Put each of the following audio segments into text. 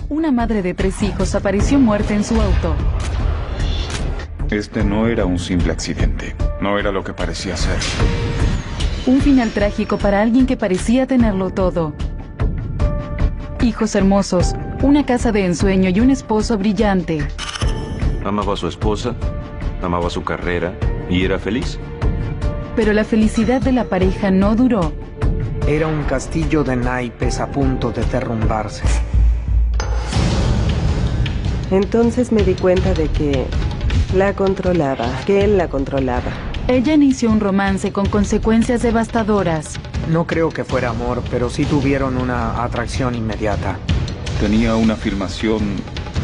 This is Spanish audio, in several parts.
una madre de 3 hijos apareció muerta en su auto. Este no era un simple accidente. No era lo que parecía ser. Un final trágico para alguien que parecía tenerlo todo. Hijos hermosos, una casa de ensueño y un esposo brillante. Amaba a su esposa, amaba su carrera y era feliz. Pero la felicidad de la pareja no duró. Era un castillo de naipes a punto de derrumbarse. Entonces me di cuenta de que la controlaba, que él la controlaba. Ella inició un romance con consecuencias devastadoras. No creo que fuera amor, pero sí tuvieron una atracción inmediata. Tenía una filmación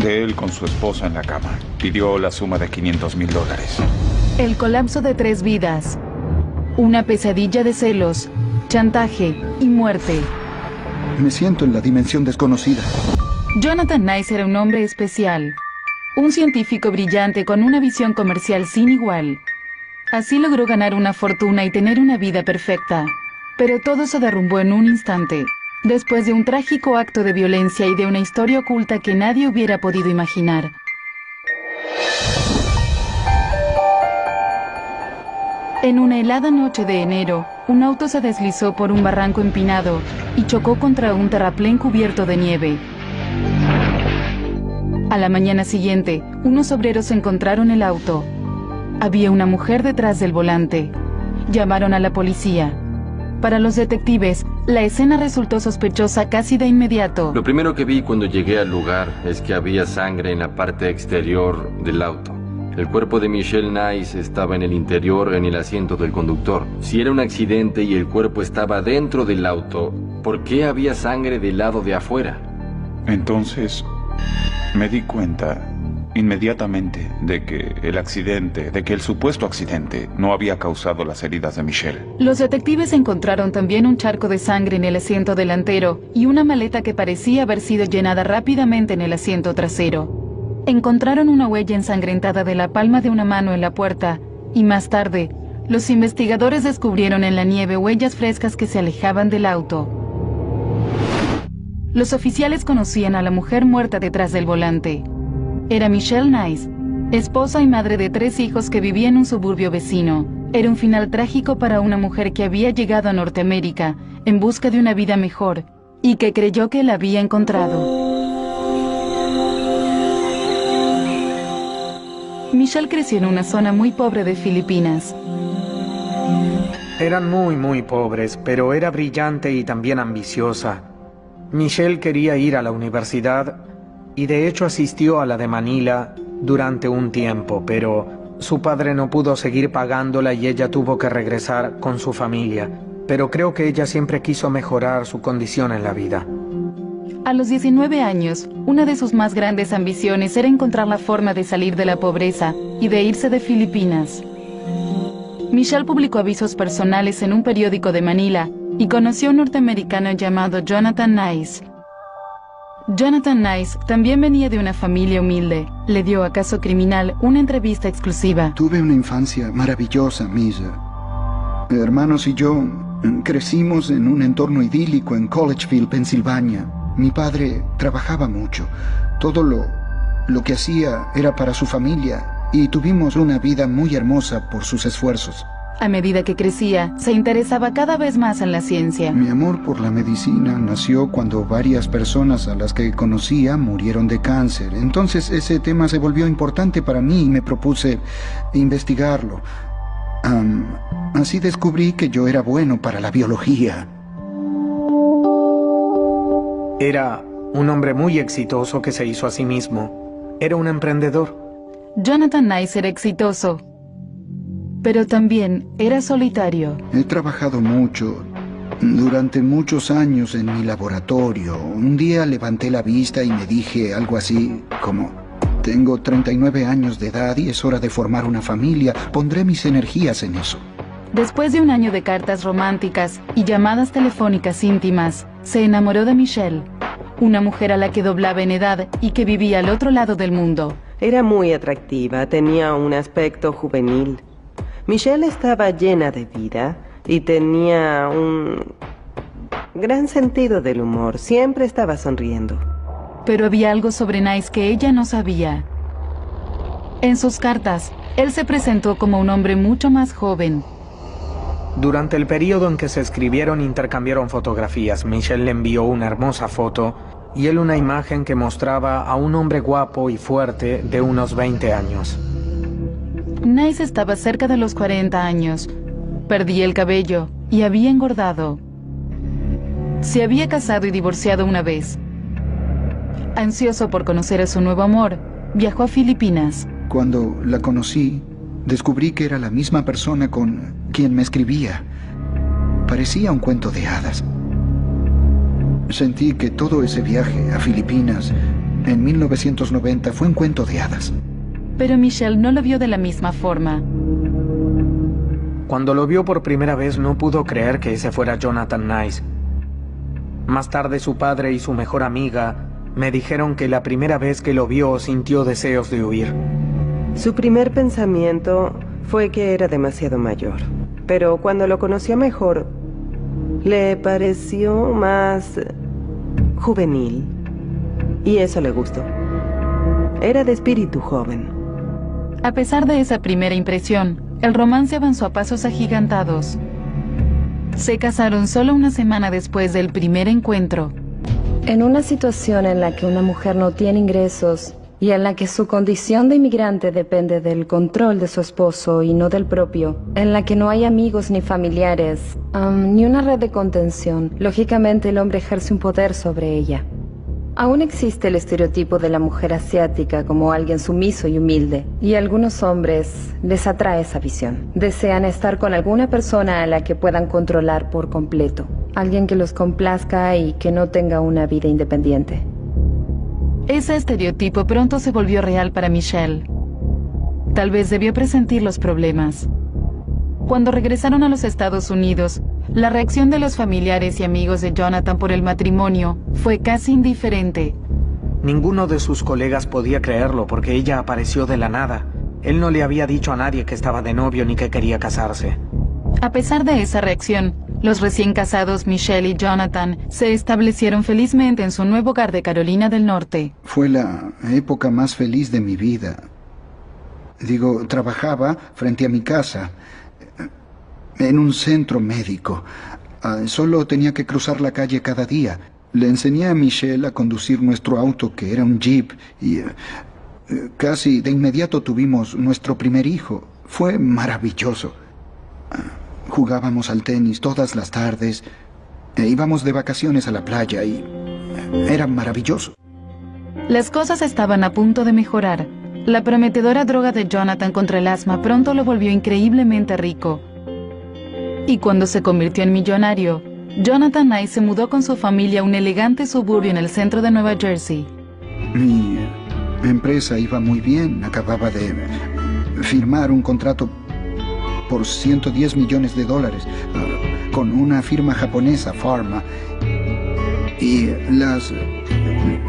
de él con su esposa en la cama. Pidió la suma de $500,000. El colapso de 3 vidas. Una pesadilla de celos, chantaje y muerte. Me siento en la dimensión desconocida. Jonathan Nice era un hombre especial. Un científico brillante con una visión comercial sin igual. Así logró ganar una fortuna y tener una vida perfecta. Pero todo se derrumbó en un instante, después de un trágico acto de violencia y de una historia oculta que nadie hubiera podido imaginar. En una helada noche de enero, un auto se deslizó por un barranco empinado y chocó contra un terraplén cubierto de nieve. A la mañana siguiente, unos obreros encontraron el auto. Había una mujer detrás del volante. Llamaron a la policía. Para los detectives, la escena resultó sospechosa casi de inmediato. Lo primero que vi cuando llegué al lugar es que había sangre en la parte exterior del auto. El cuerpo de Michelle Nice estaba en el interior, en el asiento del conductor. Si era un accidente y el cuerpo estaba dentro del auto, ¿por qué había sangre del lado de afuera? Entonces, me di cuenta inmediatamente de que el supuesto accidente no había causado las heridas de Michelle. Los detectives encontraron también un charco de sangre en el asiento delantero y una maleta que parecía haber sido llenada rápidamente en el asiento trasero. Encontraron una huella ensangrentada de la palma de una mano en la puerta y más tarde, los investigadores descubrieron en la nieve huellas frescas que se alejaban del auto. Los oficiales conocían a la mujer muerta detrás del volante. Era Michelle Nice, esposa y madre de 3 hijos que vivía en un suburbio vecino. Era un final trágico para una mujer que había llegado a Norteamérica en busca de una vida mejor y que creyó que la había encontrado. Michelle creció en una zona muy pobre de Filipinas. Eran muy pobres, pero era brillante y también ambiciosa. Michelle quería ir a la universidad y de hecho asistió a la de Manila durante un tiempo, pero su padre no pudo seguir pagándola y ella tuvo que regresar con su familia. Pero creo que ella siempre quiso mejorar su condición en la vida. A los 19 años, una de sus más grandes ambiciones era encontrar la forma de salir de la pobreza y de irse de Filipinas. Michelle publicó avisos personales en un periódico de Manila y conoció a un norteamericano llamado Jonathan Nice. Jonathan Nice también venía de una familia humilde. Le dio a Caso Criminal una entrevista exclusiva. Tuve una infancia maravillosa, mis hermanos y yo crecimos en un entorno idílico en Collegeville, Pensilvania. Mi padre trabajaba mucho. Todo lo que hacía era para su familia y tuvimos una vida muy hermosa por sus esfuerzos. A medida que crecía, se interesaba cada vez más en la ciencia. Mi amor por la medicina nació cuando varias personas a las que conocía murieron de cáncer. Entonces ese tema se volvió importante para mí y me propuse investigarlo. Así descubrí que yo era bueno para la biología. Era un hombre muy exitoso que se hizo a sí mismo. Era un emprendedor. Jonathan Nice era exitoso, pero también era solitario. He trabajado mucho, durante muchos años en mi laboratorio. Un día levanté la vista y me dije algo así como: tengo 39 años de edad y es hora de formar una familia. Pondré mis energías en eso. Después de un año de cartas románticas y llamadas telefónicas íntimas, se enamoró de Michelle, una mujer a la que doblaba en edad y que vivía al otro lado del mundo. Era muy atractiva, tenía un aspecto juvenil. Michelle estaba llena de vida y tenía un gran sentido del humor. Siempre estaba sonriendo. Pero había algo sobre Nice que ella no sabía. En sus cartas, él se presentó como un hombre mucho más joven. Durante el periodo en que se escribieron intercambiaron fotografías. Michelle le envió una hermosa foto y él una imagen que mostraba a un hombre guapo y fuerte de unos 20 años. Nice estaba cerca de los 40 años. Perdía el cabello y había engordado. Se había casado y divorciado una vez. Ansioso por conocer a su nuevo amor, viajó a Filipinas. Cuando la conocí, descubrí que era la misma persona con quien me escribía. Parecía un cuento de hadas. Sentí que todo ese viaje a Filipinas en 1990 fue un cuento de hadas. Pero Michelle no lo vio de la misma forma. Cuando lo vio por primera vez no pudo creer que ese fuera Jonathan Nice. Más tarde su padre y su mejor amiga me dijeron que la primera vez que lo vio sintió deseos de huir. Su primer pensamiento fue que era demasiado mayor, pero cuando lo conoció mejor, le pareció más juvenil, y eso le gustó. Era de espíritu joven. A pesar de esa primera impresión, el romance avanzó a pasos agigantados. Se casaron solo una semana después del primer encuentro. En una situación en la que una mujer no tiene ingresos y en la que su condición de inmigrante depende del control de su esposo y no del propio, en la que no hay amigos ni familiares, ni una red de contención, lógicamente el hombre ejerce un poder sobre ella. Aún existe el estereotipo de la mujer asiática como alguien sumiso y humilde, y a algunos hombres les atrae esa visión. Desean estar con alguna persona a la que puedan controlar por completo, alguien que los complazca y que no tenga una vida independiente. Ese estereotipo pronto se volvió real para Michelle. Tal vez debió presentir los problemas. Cuando regresaron a los Estados Unidos, la reacción de los familiares y amigos de Jonathan por el matrimonio fue casi indiferente. Ninguno de sus colegas podía creerlo porque ella apareció de la nada. Él no le había dicho a nadie que estaba de novio ni que quería casarse. A pesar de esa reacción, los recién casados Michelle y Jonathan se establecieron felizmente en su nuevo hogar de Carolina del Norte. Fue la época más feliz de mi vida. Trabajaba frente a mi casa, en un centro médico. Solo tenía que cruzar la calle cada día. Le enseñé a Michelle a conducir nuestro auto, que era un Jeep, y casi de inmediato tuvimos nuestro primer hijo. Fue maravilloso. Jugábamos al tenis todas las tardes, íbamos de vacaciones a la playa y era maravilloso. Las cosas estaban a punto de mejorar. La prometedora droga de Jonathan contra el asma pronto lo volvió increíblemente rico. Y cuando se convirtió en millonario, Jonathan Nice se mudó con su familia a un elegante suburbio en el centro de Nueva Jersey. Mi empresa iba muy bien. Acababa de firmar un contrato por $110 millones con una firma japonesa, Pharma. Y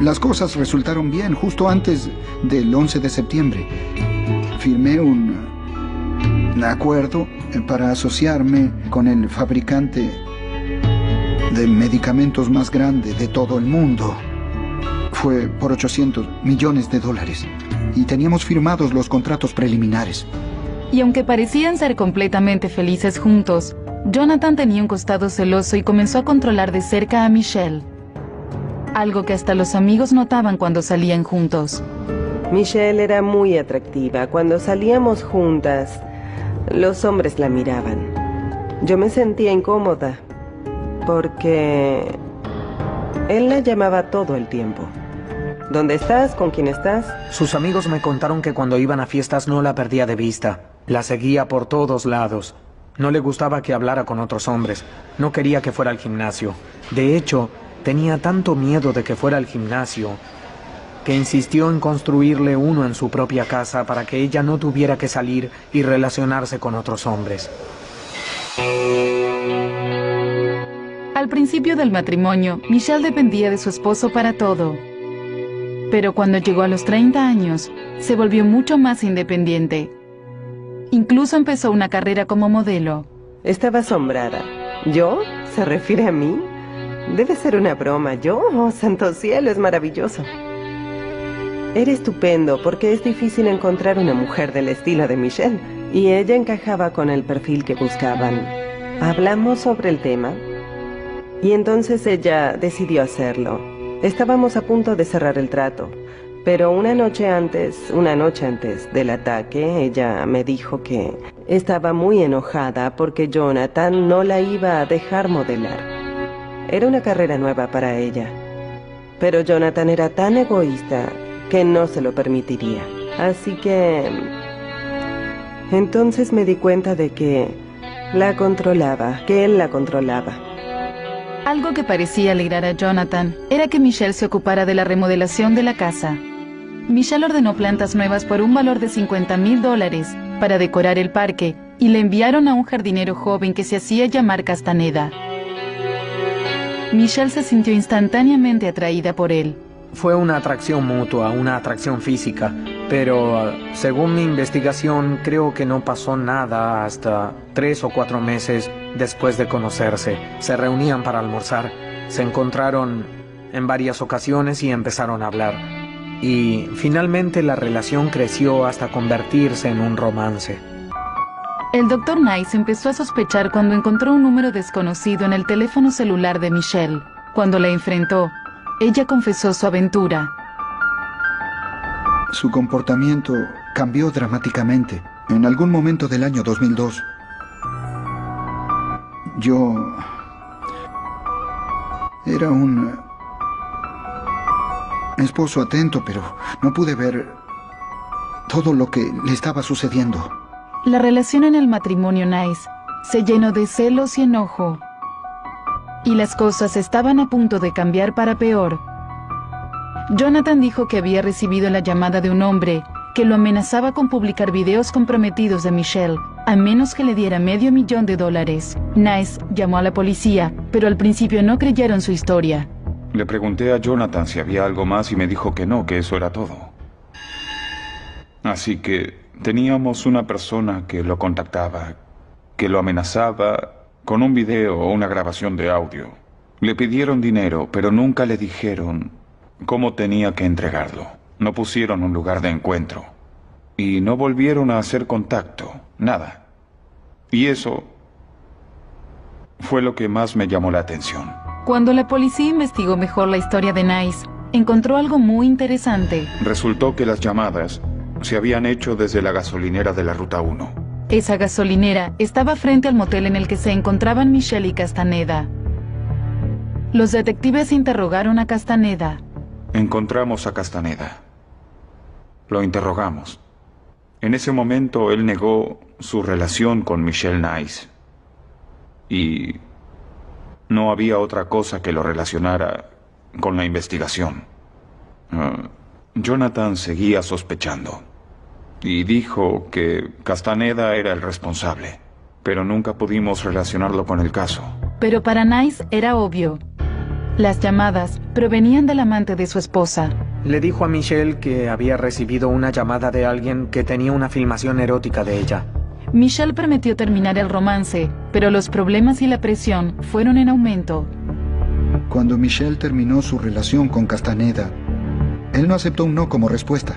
las cosas resultaron bien. Justo antes del 11 de septiembre firmé un acuerdo para asociarme con el fabricante de medicamentos más grande de todo el mundo. Fue por $800 millones y teníamos firmados los contratos preliminares. Y aunque parecían ser completamente felices juntos, Jonathan tenía un costado celoso y comenzó a controlar de cerca a Michelle. Algo que hasta los amigos notaban cuando salían juntos. Michelle era muy atractiva. Cuando salíamos juntas, los hombres la miraban. Yo me sentía incómoda, porque él la llamaba todo el tiempo. ¿Dónde estás? ¿Con quién estás? Sus amigos me contaron que cuando iban a fiestas no la perdía de vista. La seguía por todos lados. No le gustaba que hablara con otros hombres. No quería que fuera al gimnasio. De hecho, tenía tanto miedo de que fuera al gimnasio que insistió en construirle uno en su propia casa para que ella no tuviera que salir y relacionarse con otros hombres. Al principio del matrimonio, Michelle dependía de su esposo para todo. Pero cuando llegó a los 30 años, se volvió mucho más independiente. Incluso empezó una carrera como modelo. Estaba asombrada. ¿Yo? ¿Se refiere a mí? Debe ser una broma. ¿Yo? Oh, santo cielo, es maravilloso. Era estupendo porque es difícil encontrar una mujer del estilo de Michelle, y ella encajaba con el perfil que buscaban. Hablamos sobre el tema y entonces ella decidió hacerlo. Estábamos a punto de cerrar el trato, pero una noche antes del ataque, ella me dijo que estaba muy enojada porque Jonathan no la iba a dejar modelar. Era una carrera nueva para ella, pero Jonathan era tan egoísta que no se lo permitiría. Así que entonces me di cuenta de que él la controlaba. Algo que parecía alegrar a Jonathan era que Michelle se ocupara de la remodelación de la casa. Michelle ordenó plantas nuevas por un valor de $50,000 para decorar el parque y le enviaron a un jardinero joven que se hacía llamar Castaneda. Michelle se sintió instantáneamente atraída por él. Fue una atracción mutua, una atracción física, pero según mi investigación creo que no pasó nada hasta 3 o 4 meses después de conocerse. Se reunían para almorzar, se encontraron en varias ocasiones y empezaron a hablar. Y finalmente la relación creció hasta convertirse en un romance. El Dr. Nice empezó a sospechar cuando encontró un número desconocido en el teléfono celular de Michelle. Cuando la enfrentó, ella confesó su aventura. Su comportamiento cambió dramáticamente en algún momento del año 2002. Yo era un esposo atento, pero no pude ver todo lo que le estaba sucediendo. La relación en el matrimonio Nice se llenó de celos y enojo, y las cosas estaban a punto de cambiar para peor. Jonathan dijo que había recibido la llamada de un hombre que lo amenazaba con publicar videos comprometidos de Michelle, a menos que le diera $500,000. Nice llamó a la policía, pero al principio no creyeron su historia. Le pregunté a Jonathan si había algo más y me dijo que no, que eso era todo. Así que teníamos una persona que lo contactaba, que lo amenazaba con un video o una grabación de audio. Le pidieron dinero, pero nunca le dijeron cómo tenía que entregarlo. No pusieron un lugar de encuentro. Y no volvieron a hacer contacto, nada. Y eso fue lo que más me llamó la atención. Cuando la policía investigó mejor la historia de Nice, encontró algo muy interesante. Resultó que las llamadas se habían hecho desde la gasolinera de la Ruta 1. Esa gasolinera estaba frente al motel en el que se encontraban Michelle y Castaneda. Los detectives interrogaron a Castaneda. Encontramos a Castaneda. Lo interrogamos. En ese momento él negó su relación con Michelle Nice. Y no había otra cosa que lo relacionara con la investigación. Jonathan seguía sospechando. Y dijo que Castaneda era el responsable, pero nunca pudimos relacionarlo con el caso. Pero para Nice era obvio. Las llamadas provenían del amante de su esposa. Le dijo a Michelle que había recibido una llamada de alguien que tenía una filmación erótica de ella. Michelle prometió terminar el romance, pero los problemas y la presión fueron en aumento. Cuando Michelle terminó su relación con Castaneda, él no aceptó un no como respuesta.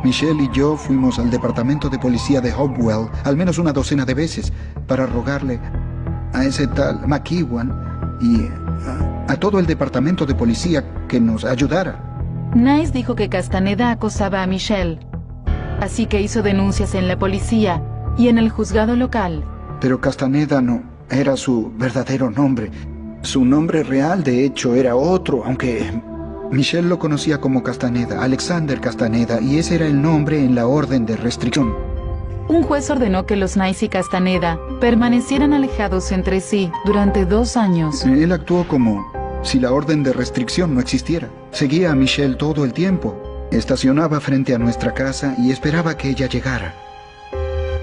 Michelle y yo fuimos al departamento de policía de Hopewell al menos una docena de veces para rogarle a ese tal McEwan y a todo el departamento de policía que nos ayudara. Nice dijo que Castaneda acosaba a Michelle, así que hizo denuncias en la policía y en el juzgado local. Pero Castaneda no era su verdadero nombre. Su nombre real, de hecho, era otro, aunque Michelle lo conocía como Castaneda, Alexander Castaneda, y ese era el nombre en la orden de restricción. Un juez ordenó que los Nice y Castaneda permanecieran alejados entre sí durante 2 años. Él actuó como si la orden de restricción no existiera. Seguía a Michelle todo el tiempo. Estacionaba frente a nuestra casa y esperaba que ella llegara.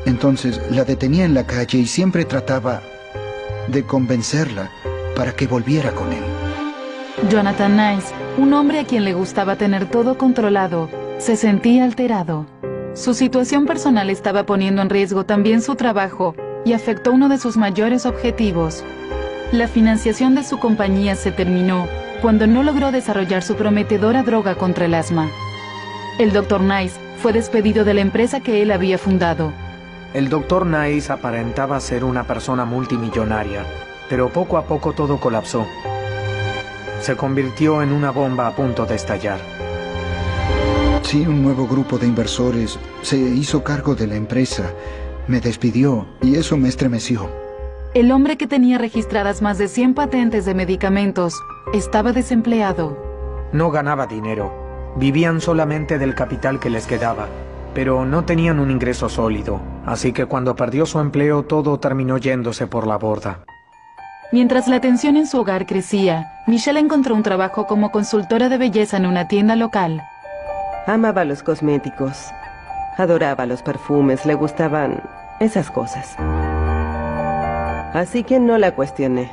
Entonces la detenía en la calle y siempre trataba de convencerla para que volviera con él. Jonathan Nice, un hombre a quien le gustaba tener todo controlado, se sentía alterado. Su situación personal estaba poniendo en riesgo también su trabajo y afectó uno de sus mayores objetivos. La financiación de su compañía se terminó cuando no logró desarrollar su prometedora droga contra el asma. El Dr. Nice fue despedido de la empresa que él había fundado. El Dr. Nice aparentaba ser una persona multimillonaria, pero poco a poco todo colapsó. Se convirtió en una bomba a punto de estallar. Sí, un nuevo grupo de inversores se hizo cargo de la empresa. Me despidió y eso me estremeció. El hombre que tenía registradas más de 100 patentes de medicamentos estaba desempleado. No ganaba dinero. Vivían solamente del capital que les quedaba, pero no tenían un ingreso sólido. Así que cuando perdió su empleo, todo terminó yéndose por la borda. Mientras la tensión en su hogar crecía, Michelle encontró un trabajo como consultora de belleza en una tienda local. Amaba los cosméticos. Adoraba los perfumes, le gustaban esas cosas. Así que no la cuestioné.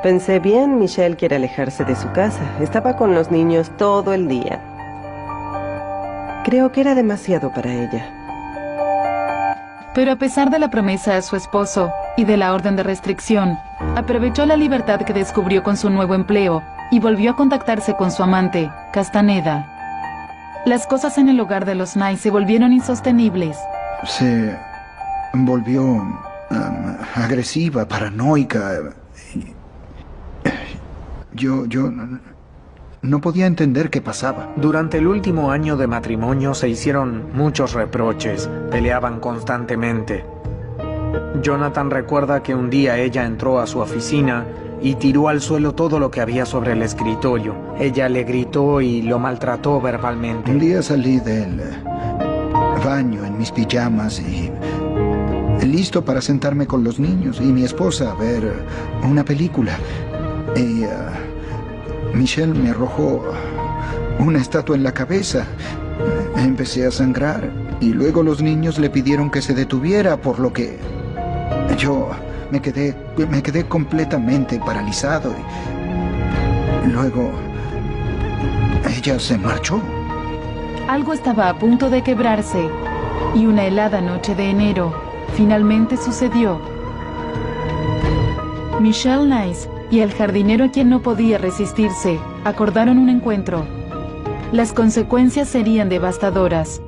Pensé, bien, Michelle quiere alejarse de su casa. Estaba con los niños todo el día. Creo que era demasiado para ella. Pero a pesar de la promesa a su esposo y de la orden de restricción, aprovechó la libertad que descubrió con su nuevo empleo y volvió a contactarse con su amante, Castaneda. Las cosas en el hogar de los Nice se volvieron insostenibles. Se volvió agresiva, paranoica. Yo no podía entender qué pasaba. Durante el último año de matrimonio se hicieron muchos reproches, peleaban constantemente. Jonathan recuerda que un día ella entró a su oficina y tiró al suelo todo lo que había sobre el escritorio. Ella le gritó y lo maltrató verbalmente. Un día salí del baño en mis pijamas y listo para sentarme con los niños y mi esposa a ver una película. Y Michelle me arrojó una estatua en la cabeza. Empecé a sangrar y luego los niños le pidieron que se detuviera, por lo que yo me quedé completamente paralizado y luego ella se marchó. Algo estaba a punto de quebrarse y una helada noche de enero finalmente sucedió. Michelle Nice y el jardinero, a quien no podía resistirse, acordaron un encuentro. Las consecuencias serían devastadoras.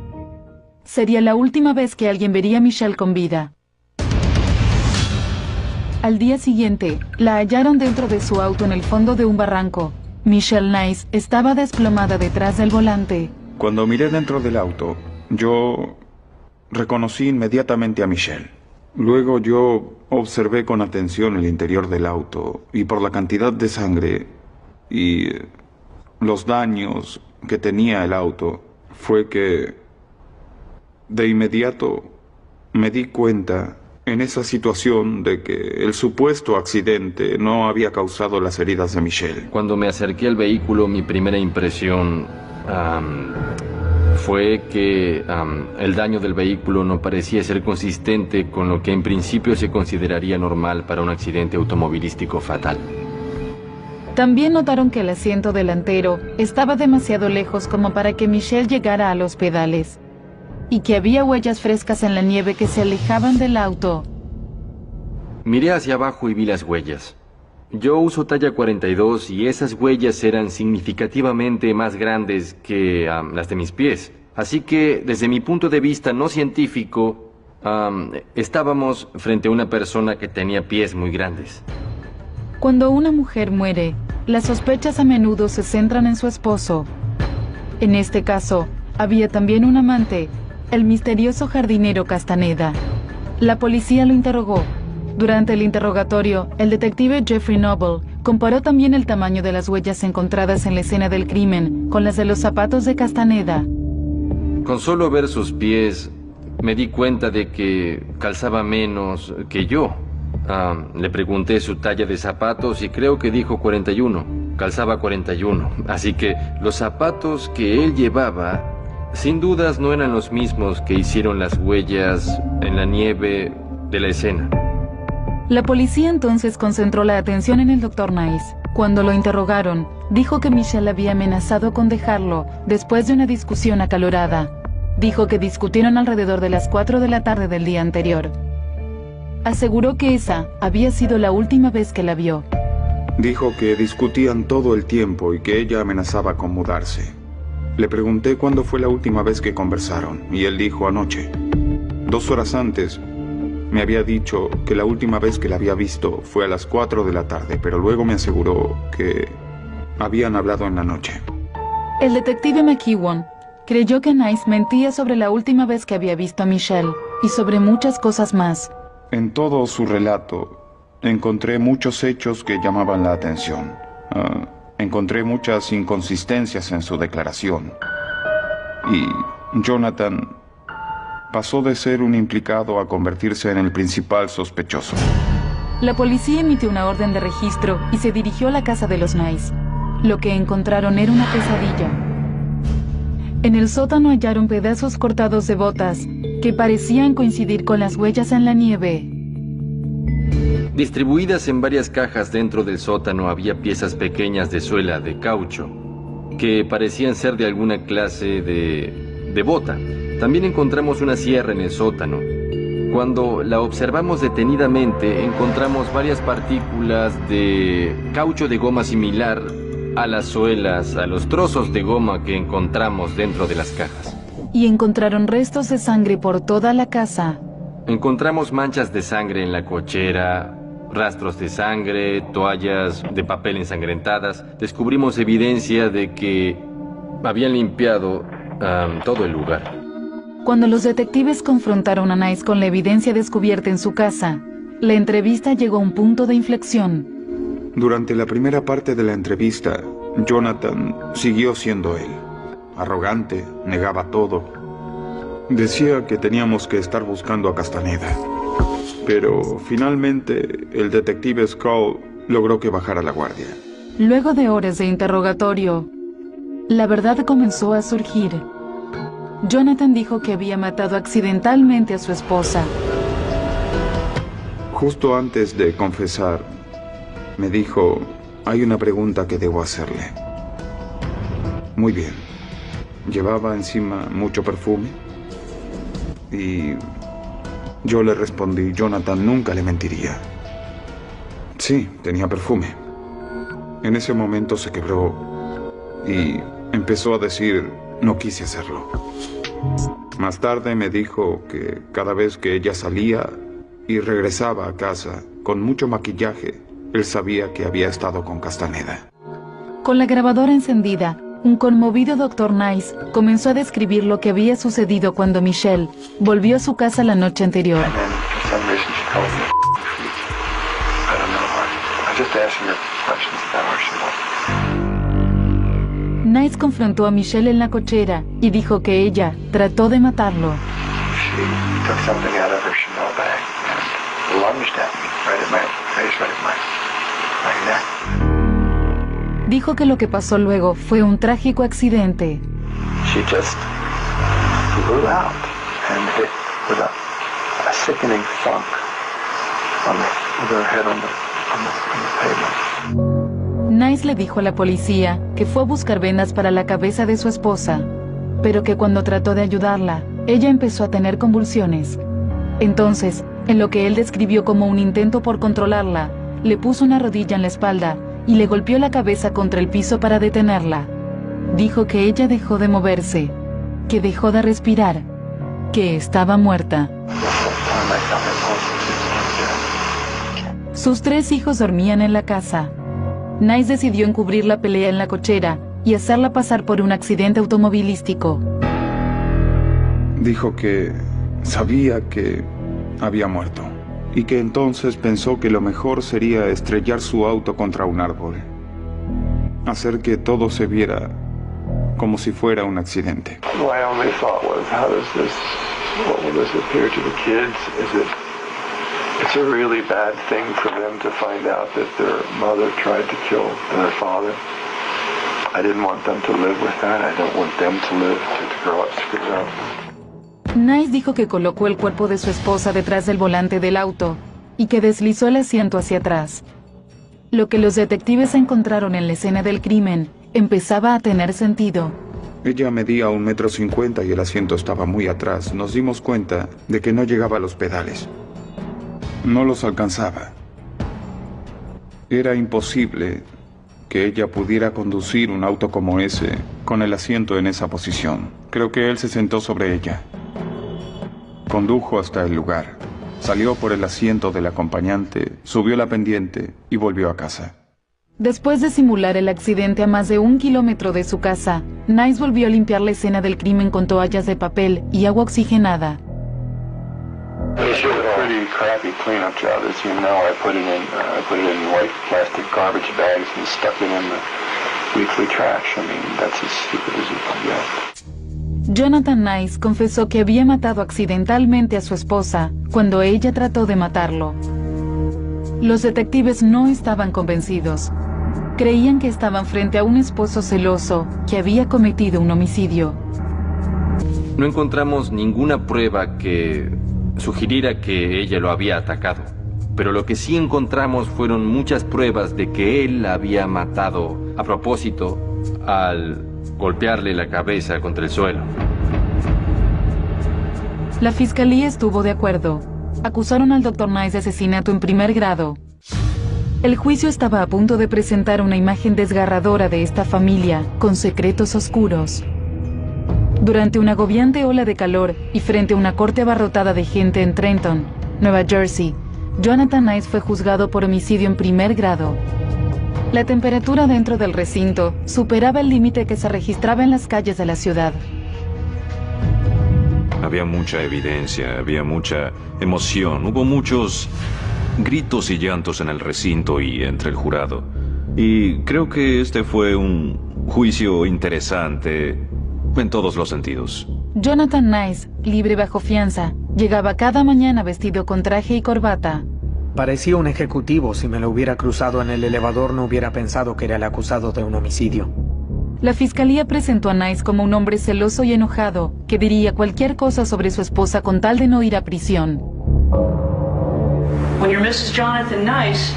Sería la última vez que alguien vería a Michelle con vida. Al día siguiente, la hallaron dentro de su auto en el fondo de un barranco. Michelle Nice estaba desplomada detrás del volante. Cuando miré dentro del auto, yo reconocí inmediatamente a Michelle. Luego yo observé con atención el interior del auto y por la cantidad de sangre y los daños que tenía el auto, fue que de inmediato me di cuenta en esa situación de que el supuesto accidente no había causado las heridas de Michelle. Cuando me acerqué al vehículo, mi primera impresión fue que el daño del vehículo no parecía ser consistente con lo que en principio se consideraría normal para un accidente automovilístico fatal. También notaron que el asiento delantero estaba demasiado lejos como para que Michelle llegara a los pedales, y que había huellas frescas en la nieve que se alejaban del auto. Miré hacia abajo y vi las huellas. Yo uso talla 42 y esas huellas eran significativamente más grandes que las de mis pies. Así que, desde mi punto de vista no científico, estábamos frente a una persona que tenía pies muy grandes. Cuando una mujer muere, las sospechas a menudo se centran en su esposo. En este caso, había también un amante, el misterioso jardinero Castaneda. La policía lo interrogó. Durante el interrogatorio, el detective Jeffrey Noble comparó también el tamaño de las huellas encontradas en la escena del crimen con las de los zapatos de Castaneda. Con solo ver sus pies, me di cuenta de que calzaba menos que yo. Le pregunté su talla de zapatos y creo que dijo 41. Calzaba 41. Así que los zapatos que él llevaba, sin dudas no eran los mismos que hicieron las huellas en la nieve de la escena. La policía entonces concentró la atención en el Dr. Nice. Cuando lo interrogaron, dijo que Michelle había amenazado con dejarlo después de una discusión acalorada. Dijo que discutieron alrededor de las 4 de la tarde del día anterior. Aseguró que esa había sido la última vez que la vio. Dijo que discutían todo el tiempo y que ella amenazaba con mudarse. Le pregunté cuándo fue la última vez que conversaron, y él dijo anoche. 2 horas antes, me había dicho que la última vez que la había visto fue a las 4 de la tarde, pero luego me aseguró que habían hablado en la noche. El detective McEwan creyó que Nice mentía sobre la última vez que había visto a Michelle y sobre muchas cosas más. En todo su relato, encontré muchos hechos que llamaban la atención. Encontré muchas inconsistencias en su declaración. Y Jonathan pasó de ser un implicado a convertirse en el principal sospechoso. La policía emitió una orden de registro y se dirigió a la casa de los Nice. Lo que encontraron era una pesadilla. En el sótano hallaron pedazos cortados de botas que parecían coincidir con las huellas en la nieve. Distribuidas en varias cajas dentro del sótano había piezas pequeñas de suela de caucho que parecían ser de alguna clase de bota. También encontramos una sierra en el sótano. Cuando la observamos detenidamente, encontramos varias partículas de caucho de goma similar a las suelas, a los trozos de goma que encontramos dentro de las cajas. Y encontraron restos de sangre por toda la casa. Encontramos manchas de sangre en la cochera, rastros de sangre, toallas de papel ensangrentadas. Descubrimos evidencia de que habían limpiado todo el lugar. Cuando los detectives confrontaron a Nice con la evidencia descubierta en su casa, la entrevista llegó a un punto de inflexión. Durante la primera parte de la entrevista, Jonathan siguió siendo él. Arrogante, negaba todo. Decía que teníamos que estar buscando a Castaneda. Pero finalmente el detective Skull logró que bajara la guardia. Luego de horas de interrogatorio, la verdad comenzó a surgir. Jonathan dijo que había matado accidentalmente a su esposa. Justo antes de confesar, me dijo, hay una pregunta que debo hacerle. Muy bien. Llevaba encima mucho perfume y yo le respondí, Jonathan nunca le mentiría. Sí, tenía perfume. En ese momento se quebró y empezó a decir, no quise hacerlo. Más tarde me dijo que cada vez que ella salía y regresaba a casa con mucho maquillaje, él sabía que había estado con Castaneda. Con la grabadora encendida, un conmovido Dr. Nice comenzó a describir lo que había sucedido cuando Michelle volvió a su casa la noche anterior. Nice confrontó a Michelle en la cochera y dijo que ella trató de matarlo. Dijo que lo que pasó luego fue un trágico accidente. Nice le dijo a la policía que fue a buscar vendas para la cabeza de su esposa, pero que cuando trató de ayudarla, ella empezó a tener convulsiones. Entonces, en lo que él describió como un intento por controlarla, le puso una rodilla en la espalda y le golpeó la cabeza contra el piso para detenerla. Dijo que ella dejó de moverse, que dejó de respirar, que estaba muerta. Sus 3 hijos dormían en la casa. Nice decidió encubrir la pelea en la cochera y hacerla pasar por un accidente automovilístico. Dijo que sabía que había muerto y que entonces pensó que lo mejor sería estrellar su auto contra un árbol, hacer que todo se viera como si fuera un accidente. My only thought was, what will this appear to the kids? It's a really bad thing for them to find out that their mother tried to kill their father. I didn't want them to live with that. I don't want them to live to grow up screwed up. Nice dijo que colocó el cuerpo de su esposa detrás del volante del auto y que deslizó el asiento hacia atrás. Lo que los detectives encontraron en la escena del crimen empezaba a tener sentido. Ella medía 1,50 m y el asiento estaba muy atrás. Nos dimos cuenta de que no llegaba a los pedales. No los alcanzaba. Era imposible que ella pudiera conducir un auto como ese, con el asiento en esa posición. Creo que él se sentó sobre ella. Condujo hasta el lugar. Salió por el asiento del acompañante, subió la pendiente y volvió a casa. Después de simular el accidente a más de 1 kilómetro de su casa, Nice volvió a limpiar la escena del crimen con toallas de papel y agua oxigenada. It's a pretty crappy cleanup job, as you know. I put it in white plastic garbage bags and stuck it in the weekly trash. I mean, that's as stupid as you can get. Jonathan Nice confesó que había matado accidentalmente a su esposa cuando ella trató de matarlo. Los detectives no estaban convencidos. Creían que estaban frente a un esposo celoso que había cometido un homicidio. No encontramos ninguna prueba que sugiriera que ella lo había atacado, pero lo que sí encontramos fueron muchas pruebas de que él la había matado a propósito al golpearle la cabeza contra el suelo. La fiscalía estuvo de acuerdo. Acusaron al Dr. Nice de asesinato en primer grado. El juicio estaba a punto de presentar una imagen desgarradora de esta familia, con secretos oscuros. Durante una agobiante ola de calor y frente a una corte abarrotada de gente en Trenton, Nueva Jersey, Jonathan Nice fue juzgado por homicidio en primer grado. La temperatura dentro del recinto superaba el límite que se registraba en las calles de la ciudad. Había mucha evidencia, había mucha emoción, hubo muchos gritos y llantos en el recinto y entre el jurado. Y creo que este fue un juicio interesante en todos los sentidos. Jonathan Nice, libre bajo fianza, llegaba cada mañana vestido con traje y corbata. Parecía un ejecutivo. Si me lo hubiera cruzado en el elevador no hubiera pensado que era el acusado de un homicidio. La fiscalía presentó a Nice como un hombre celoso y enojado, que diría cualquier cosa sobre su esposa con tal de no ir a prisión. When you're Mrs. Jonathan Nice,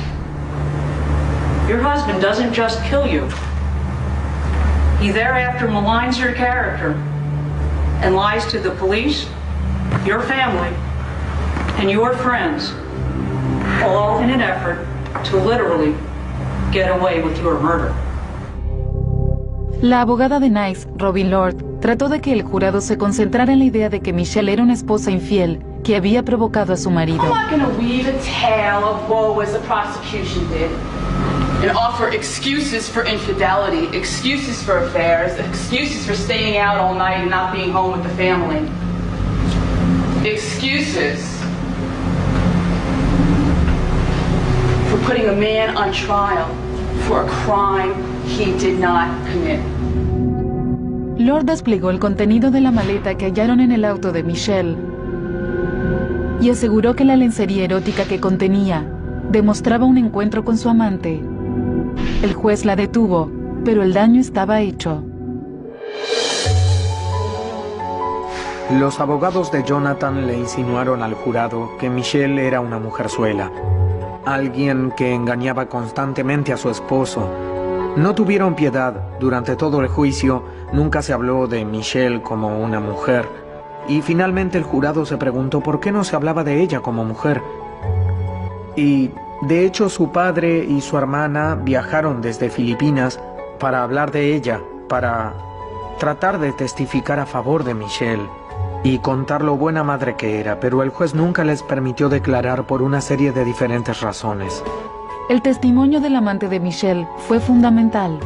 your husband doesn't just kill you. He thereafter maligns your character and lies to the police, your family, and your friends, all in an effort to literally get away with your murder. La abogada de Nice, Robin Lord, trató de que el jurado se concentrara en la idea de que Michelle era una esposa infiel que había provocado a su marido. I'm not gonna weave a tale of woe as the prosecution did and offer excuses for infidelity, excuses for affairs, excuses for staying out all night and not being home with the family. Excuses for putting a man on trial for a crime he did not commit. Lord desplegó el contenido de la maleta que hallaron en el auto de Michelle y aseguró que la lencería erótica que contenía demostraba un encuentro con su amante. El juez la detuvo, pero el daño estaba hecho. Los abogados de Jonathan le insinuaron al jurado que Michelle era una mujerzuela, alguien que engañaba constantemente a su esposo. No tuvieron piedad. Durante todo el juicio nunca se habló de Michelle como una mujer. Y finalmente el jurado se preguntó por qué no se hablaba de ella como mujer. Y de hecho su padre y su hermana viajaron desde Filipinas para hablar de ella, para tratar de testificar a favor de Michelle y contar lo buena madre que era, pero el juez nunca les permitió declarar por una serie de diferentes razones. El testimonio del amante de Michelle fue fundamental.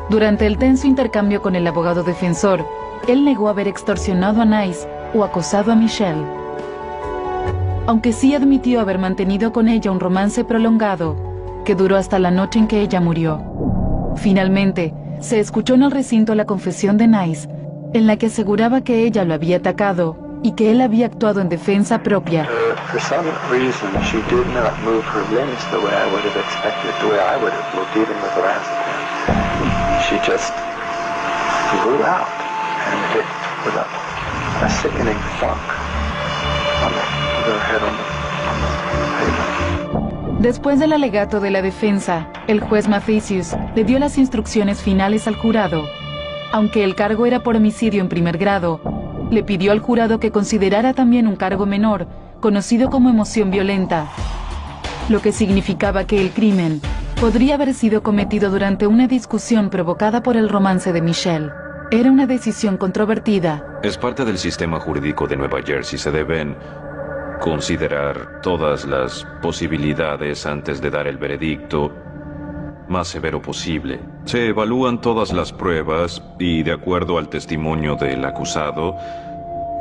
Durante el tenso intercambio con el abogado defensor, él negó haber extorsionado a Nice o acosado a Michelle. Aunque sí admitió haber mantenido con ella un romance prolongado, que duró hasta la noche en que ella murió. Finalmente, se escuchó en el recinto la confesión de Nice, en la que aseguraba que ella lo había atacado y que él había actuado en defensa propia. For some reason, she did not move her limbs the way I would have expected, the way I would have looked even with lorazepam. She just blew out and hit with a sickening thunk on her head on the pavement. Después del alegato de la defensa, el juez Mathesius le dio las instrucciones finales al jurado. Aunque el cargo era por homicidio en primer grado, le pidió al jurado que considerara también un cargo menor, conocido como emoción violenta, lo que significaba que el crimen podría haber sido cometido durante una discusión provocada por el romance de Michelle. Era una decisión controvertida. Es parte del sistema jurídico de Nueva Jersey. Se deben considerar todas las posibilidades antes de dar el veredicto más severo posible. Se evalúan todas las pruebas y, de acuerdo al testimonio del acusado,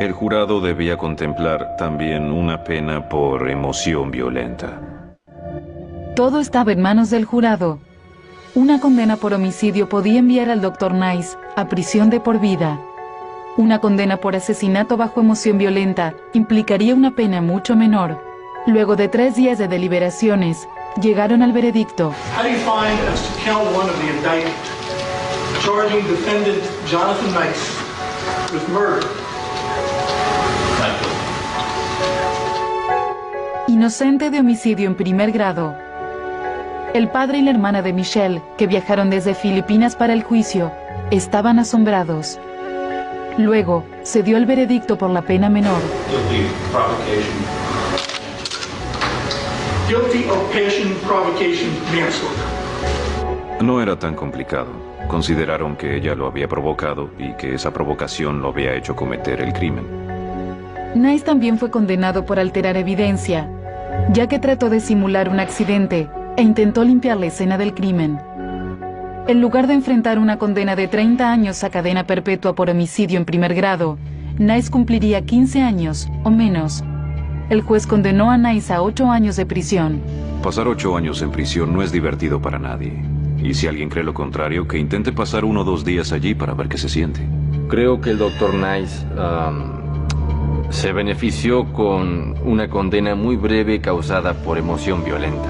el jurado debía contemplar también una pena por emoción violenta. Todo estaba en manos del jurado. Una condena por homicidio podía enviar al Dr. Nice a prisión de por vida. Una condena por asesinato bajo emoción violenta implicaría una pena mucho menor. Luego de 3 días de deliberaciones, llegaron al veredicto. How do you find as to count 1 of the indictment, charging defendant Jonathan Nice with murder? Inocente de homicidio en primer grado. El padre y la hermana de Michelle, que viajaron desde Filipinas para el juicio, estaban asombrados. Luego, se dio el veredicto por la pena menor. Guilty of passion, provocation, manslaughter. No era tan complicado. Consideraron que ella lo había provocado y que esa provocación lo había hecho cometer el crimen. Nice también fue condenado por alterar evidencia, ya que trató de simular un accidente e intentó limpiar la escena del crimen. En lugar de enfrentar una condena de 30 años a cadena perpetua por homicidio en primer grado, Nice cumpliría 15 años o menos. El juez condenó a Nice a 8 años de prisión. Pasar 8 años en prisión no es divertido para nadie. Y si alguien cree lo contrario, que intente pasar 1 o 2 días allí para ver qué se siente. Creo que el Dr. Nice se benefició con una condena muy breve causada por emoción violenta.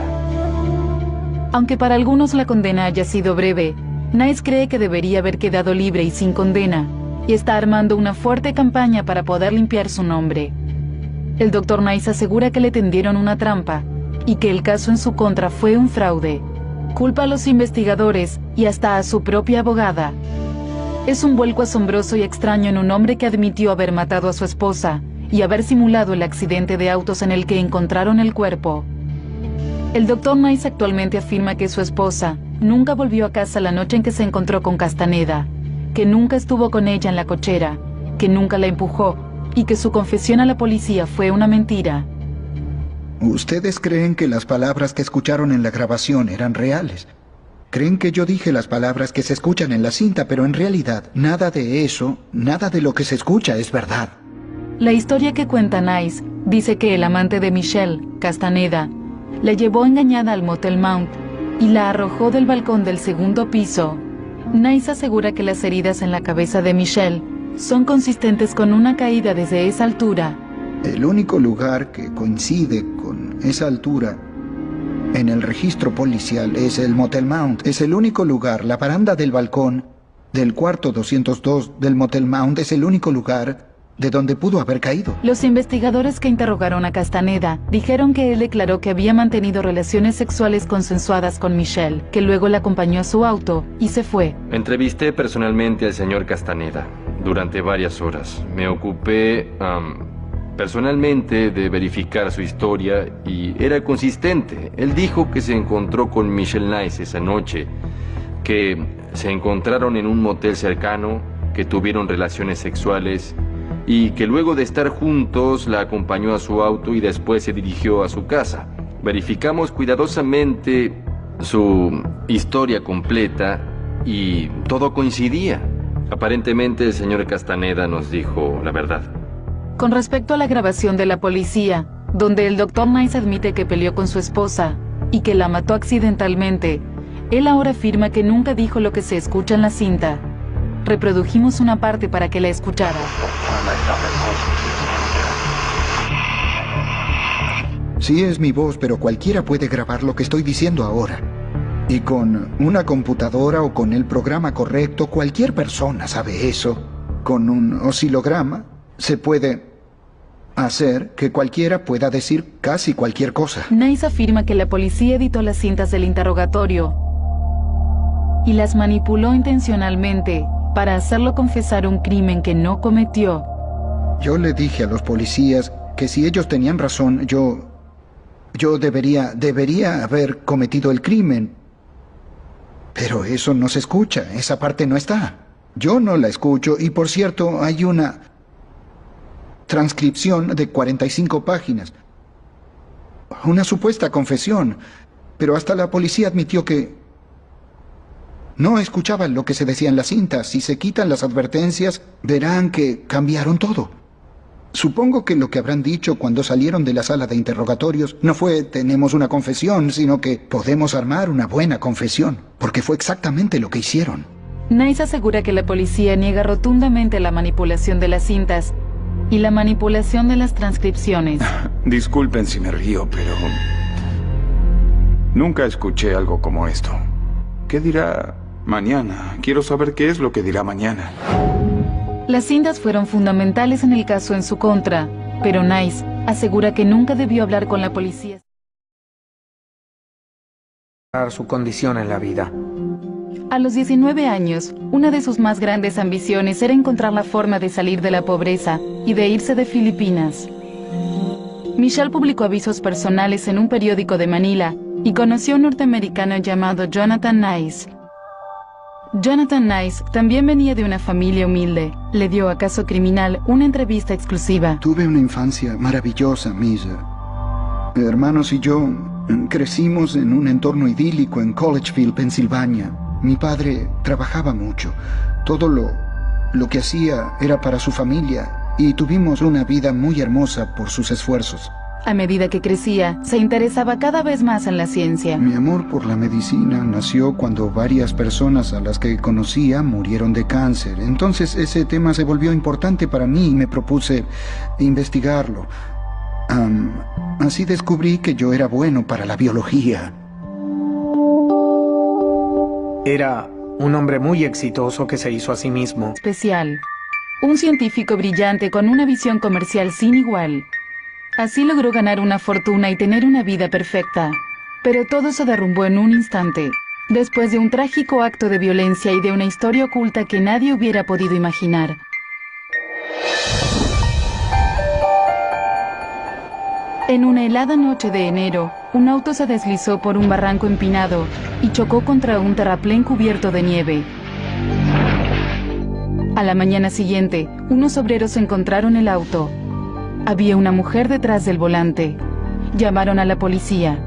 Aunque para algunos la condena haya sido breve, Nice cree que debería haber quedado libre y sin condena, y está armando una fuerte campaña para poder limpiar su nombre. El Dr. Nice asegura que le tendieron una trampa y que el caso en su contra fue un fraude. Culpa a los investigadores y hasta a su propia abogada. Es un vuelco asombroso y extraño en un hombre que admitió haber matado a su esposa y haber simulado el accidente de autos en el que encontraron el cuerpo. El Dr. Nice actualmente afirma que su esposa nunca volvió a casa la noche en que se encontró con Castaneda, que nunca estuvo con ella en la cochera, que nunca la empujó y que su confesión a la policía fue una mentira. ¿Ustedes creen que las palabras que escucharon en la grabación eran reales? Creen que yo dije las palabras que se escuchan en la cinta, pero en realidad nada de eso, nada de lo que se escucha es verdad. La historia que cuenta Nice dice que el amante de Michelle, Castaneda, la llevó engañada al Motel Mount y la arrojó del balcón del 2º piso. Nice asegura que las heridas en la cabeza de Michelle son consistentes con una caída desde esa altura. El único lugar que coincide con esa altura en el registro policial es el Motel Mount. Es el único lugar. La baranda del balcón del cuarto 202 del Motel Mount es el único lugar de donde pudo haber caído. Los investigadores que interrogaron a Castaneda dijeron que él declaró que había mantenido relaciones sexuales consensuadas con Michelle, que luego la acompañó a su auto y se fue. Entrevisté personalmente al señor Castaneda durante varias horas. Me ocupé personalmente de verificar su historia y era consistente. Él dijo que se encontró con Michelle Nice esa noche, que se encontraron en un motel cercano, que tuvieron relaciones sexuales y que luego de estar juntos la acompañó a su auto y después se dirigió a su casa. Verificamos cuidadosamente su historia completa y todo coincidía. Aparentemente el señor Castaneda nos dijo la verdad. Con respecto a la grabación de la policía, donde el Dr. Nice admite que peleó con su esposa y que la mató accidentalmente, él ahora afirma que nunca dijo lo que se escucha en la cinta. Reprodujimos una parte para que la escuchara. Sí es mi voz, pero cualquiera puede grabar lo que estoy diciendo ahora. Y con una computadora o con el programa correcto, cualquier persona sabe eso. Con un oscilograma se puede hacer que cualquiera pueda decir casi cualquier cosa. Nice afirma que la policía editó las cintas del interrogatorio y las manipuló intencionalmente para hacerlo confesar un crimen que no cometió. Yo le dije a los policías que si ellos tenían razón, yo debería haber cometido el crimen. Pero eso no se escucha, esa parte no está. Yo no la escucho y, por cierto, hay una transcripción de 45 páginas. Una supuesta confesión, pero hasta la policía admitió que no escuchaban lo que se decía en las cintas. Si se quitan las advertencias, verán que cambiaron todo. Supongo que lo que habrán dicho cuando salieron de la sala de interrogatorios no fue «tenemos una confesión», sino que «podemos armar una buena confesión», porque fue exactamente lo que hicieron. Nice asegura que la policía niega rotundamente la manipulación de las cintas y la manipulación de las transcripciones. Disculpen si me río, pero nunca escuché algo como esto. ¿Qué dirá mañana? Quiero saber qué es lo que dirá mañana. Las cintas fueron fundamentales en el caso en su contra, pero Nice asegura que nunca debió hablar con la policía. Su condición en la vida. A los 19 años, una de sus más grandes ambiciones era encontrar la forma de salir de la pobreza y de irse de Filipinas. Michelle publicó avisos personales en un periódico de Manila y conoció a un norteamericano llamado Jonathan Nice. Jonathan Nice también venía de una familia humilde. Le dio a Caso Criminal una entrevista exclusiva. Tuve una infancia maravillosa, Misa. Hermanos y yo crecimos en un entorno idílico en Collegeville, Pensilvania. Mi padre trabajaba mucho. Todo lo que hacía era para su familia y tuvimos una vida muy hermosa por sus esfuerzos. A medida que crecía, se interesaba cada vez más en la ciencia. Mi amor por la medicina nació cuando varias personas a las que conocía murieron de cáncer. Entonces ese tema se volvió importante para mí y me propuse investigarlo. Así descubrí que yo era bueno para la biología. Era un hombre muy exitoso que se hizo a sí mismo. Especial. Un científico brillante con una visión comercial sin igual. Así logró ganar una fortuna y tener una vida perfecta. Pero todo se derrumbó en un instante, después de un trágico acto de violencia y de una historia oculta que nadie hubiera podido imaginar. En una helada noche de enero, un auto se deslizó por un barranco empinado y chocó contra un terraplén cubierto de nieve. A la mañana siguiente, unos obreros encontraron el auto. Había una mujer detrás del volante. Llamaron a la policía.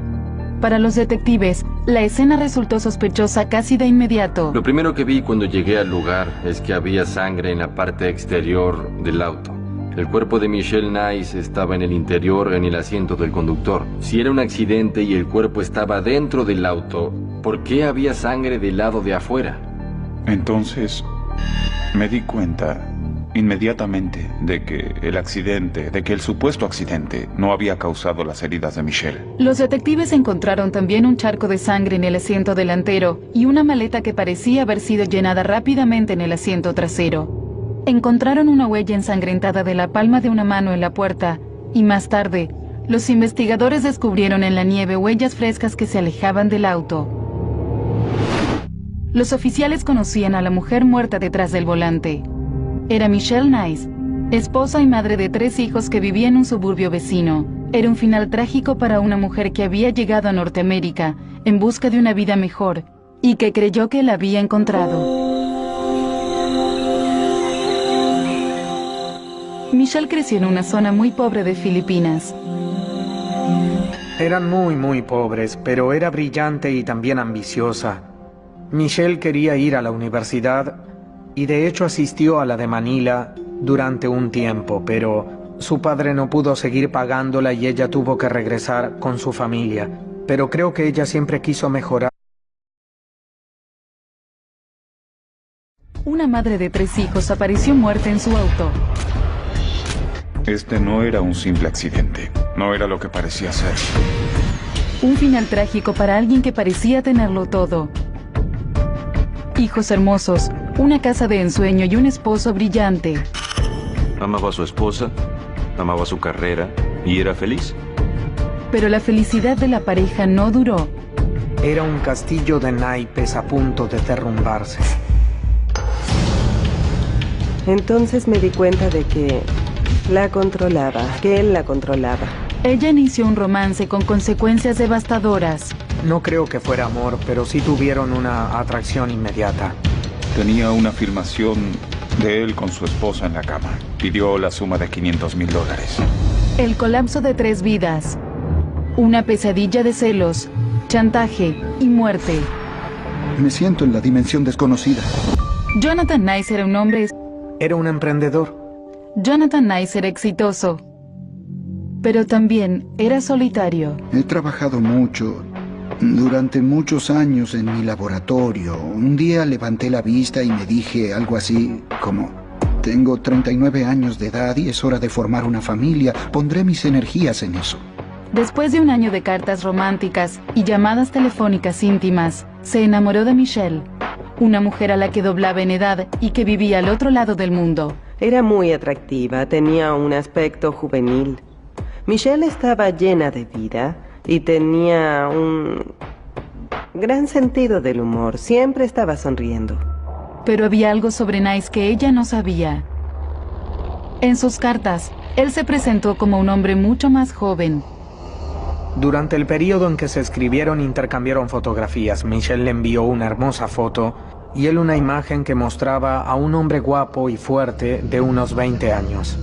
Para los detectives, la escena resultó sospechosa casi de inmediato. Lo primero que vi cuando llegué al lugar es que había sangre en la parte exterior del auto. El cuerpo de Michelle Nice estaba en el interior, en el asiento del conductor. Si era un accidente y el cuerpo estaba dentro del auto, ¿por qué había sangre del lado de afuera? Entonces, me di cuenta inmediatamente de que el supuesto accidente no había causado las heridas de Michelle. Los detectives encontraron también un charco de sangre en el asiento delantero y una maleta que parecía haber sido llenada rápidamente en el asiento trasero. Encontraron una huella ensangrentada de la palma de una mano en la puerta y más tarde, los investigadores descubrieron en la nieve huellas frescas que se alejaban del auto. Los oficiales conocían a la mujer muerta detrás del volante. Era Michelle Nice, esposa y madre de 3 hijos que vivía en un suburbio vecino. Era un final trágico para una mujer que había llegado a Norteamérica en busca de una vida mejor y que creyó que la había encontrado. Michelle creció en una zona muy pobre de Filipinas. Eran muy pobres, pero era brillante y también ambiciosa. Michelle quería ir a la universidad y de hecho asistió a la de Manila durante un tiempo, pero su padre no pudo seguir pagándola y ella tuvo que regresar con su familia. Pero creo que ella siempre quiso mejorar. Una madre de 3 hijos apareció muerta en su auto. Este no era un simple accidente. No era lo que parecía ser. Un final trágico para alguien que parecía tenerlo todo. Hijos hermosos, una casa de ensueño y un esposo brillante. Amaba a su esposa, amaba su carrera y era feliz. Pero la felicidad de la pareja no duró. Era un castillo de naipes a punto de derrumbarse. Entonces me di cuenta de que la controlaba, que él la controlaba. Ella inició un romance con consecuencias devastadoras. No creo que fuera amor, pero sí tuvieron una atracción inmediata. Tenía una filmación de él con su esposa en la cama. Pidió la suma de $500,000. El colapso de 3 vidas. Una pesadilla de celos, chantaje y muerte. Me siento en la dimensión desconocida. Jonathan Nice era un hombre... Era un emprendedor. Jonathan Nice era exitoso, pero también era solitario. He trabajado mucho, durante muchos años en mi laboratorio. Un día levanté la vista y me dije algo así como: tengo 39 años de edad y es hora de formar una familia. Pondré mis energías en eso. Después de un año de cartas románticas y llamadas telefónicas íntimas, se enamoró de Michelle, una mujer a la que doblaba en edad y que vivía al otro lado del mundo. Era muy atractiva, tenía un aspecto juvenil. Michelle estaba llena de vida y tenía un gran sentido del humor. Siempre estaba sonriendo. Pero había algo sobre Nice que ella no sabía. En sus cartas, él se presentó como un hombre mucho más joven. Durante el periodo en que se escribieron, intercambiaron fotografías. Michelle le envió una hermosa foto y él una imagen que mostraba a un hombre guapo y fuerte de unos 20 años.